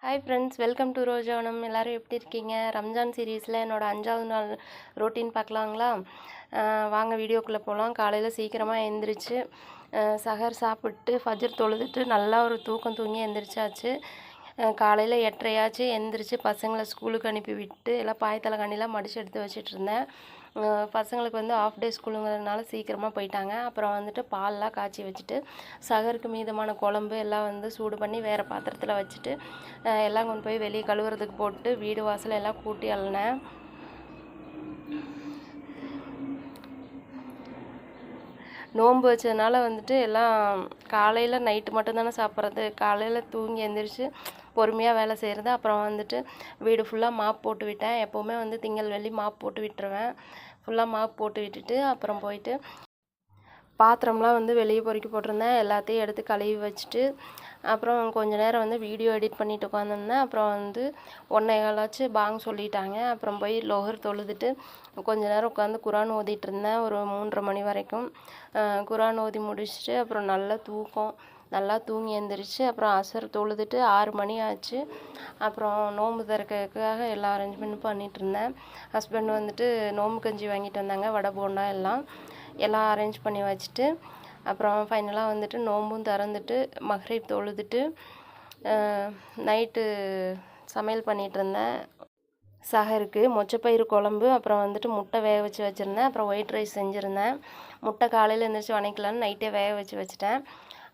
Hi friends, welcome to Rojavanam. எல்லோரும் எப்படி இருக்கீங்க? ரம்ஜான் சீரீஸில் என்னோடய 5வது நாள் ரொட்டீன் பார்க்கலாங்களா? வாங்க வீடியோக்குள்ளே போகலாம். காலையில் சீக்கிரமாக எழுந்திரிச்சு சஹர் சாப்பிட்டு ஃபஜர் தொழுதுட்டு நல்லா ஒரு தூக்கம் தூங்கி எழுந்திரிச்சாச்சு. காலையில் 8:30 எழுந்திரிச்சு பசங்களை ஸ்கூலுக்கு அனுப்பி விட்டு எல்லாம் பாயத்தலை கண்ணிலாம் மடித்து எடுத்து வச்சுட்டு இருந்தேன். பசங்களுக்கு வந்து ஆஃப் டே ஸ்கூலுங்கிறதுனால சீக்கிரமாக போயிட்டாங்க. அப்புறம் வந்துட்டு பால்லாம் காய்ச்சி வச்சுட்டு சகருக்கு மீதமான குழம்பு எல்லாம் வந்து சூடு பண்ணி வேறு பாத்திரத்தில் வச்சுட்டு எல்லாம் கொண்டு போய் வெளியே கழுவுறதுக்கு போட்டு வீடு வாசல் எல்லாம் கூட்டி அள்ளினேன். நோன்பு வச்சதுனால வந்துட்டு எல்லாம் காலையில் நைட்டு மட்டும்தானே சாப்பிட்றது. காலையில் தூங்கி எழுந்திரிச்சு பொறுமையாக வேலை செய்கிறது. அப்புறம் வந்துட்டு வீடு ஃபுல்லாக மாப் போட்டு விட்டேன். எப்போவுமே வந்து திங்கள் வெள்ளி மாப் போட்டு விட்டுருவேன். ஃபுல்லாக மாப் போட்டு விட்டுட்டு அப்புறம் போயிட்டு பாத்திரம்லாம் வந்து வெளியே பொறுக்கி போட்டிருந்தேன். எல்லாத்தையும் எடுத்து கழுவி வச்சுட்டு அப்புறம் கொஞ்சம் நேரம் வந்து வீடியோ எடிட் பண்ணிட்டு உட்காந்துருந்தேன். அப்புறம் வந்து 1:15 பாங் சொல்லிட்டாங்க. அப்புறம் போய் லோஹர் தொழுதுட்டு கொஞ்ச நேரம் உட்காந்து குரான் ஓதிட்டு இருந்தேன். ஒரு 3:30 மணி வரைக்கும் குரான் ஓதி முடிச்சுட்டு அப்புறம் நல்லா தூங்கி எழுந்திரிச்சு அப்புறம் அசர் தொழுதுட்டு 6 மணி ஆச்சு. அப்புறம் நோன்பு திறக்கிறதுக்காக எல்லா அரேஞ்ச்மெண்ட்டும் பண்ணிகிட்டு இருந்தேன். ஹஸ்பண்ட் வந்துட்டு நோம்பு கஞ்சி வாங்கிட்டு வந்தாங்க, வடை போண்டா எல்லாம் அரேஞ்ச் பண்ணி வச்சுட்டு அப்புறம் ஃபைனலாக வந்துட்டு நோம்பும் திறந்துட்டு மக்ரிப் தொழுதுட்டு நைட்டு சமையல் பண்ணிகிட்டு இருந்தேன். சஹருக்கு மொச்சப்பயிறு குழம்பு, அப்புறம் வந்துட்டு முட்டை வேக வச்சு வச்சுருந்தேன். அப்புறம் ஒயிட் ரைஸ் செஞ்சுருந்தேன். முட்டை காலையில் எழுந்திரிச்சு வணக்கலான்னு நைட்டே வேக வச்சுட்டேன்.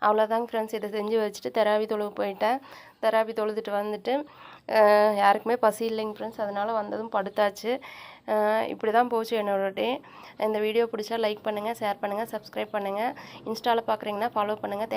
அவ்வளோதாங்க ஃப்ரெண்ட்ஸ். இதை செஞ்சு வச்சுட்டு தராவி தொழுவு போயிட்டேன். தராவி தொழுதுட்டு வந்துட்டு யாருக்குமே பசி இல்லைங்க ஃப்ரெண்ட்ஸ். அதனால் வந்ததும் படுத்தாச்சு. இப்படி தான் போச்சு என்னோடய டே. இந்த வீடியோ பிடிச்சா லைக் பண்ணுங்கள், ஷேர் பண்ணுங்கள், சப்ஸ்கிரைப் பண்ணுங்கள். இன்ஸ்டாவில் பார்க்குறீங்கன்னா ஃபாலோ பண்ணுங்கள்.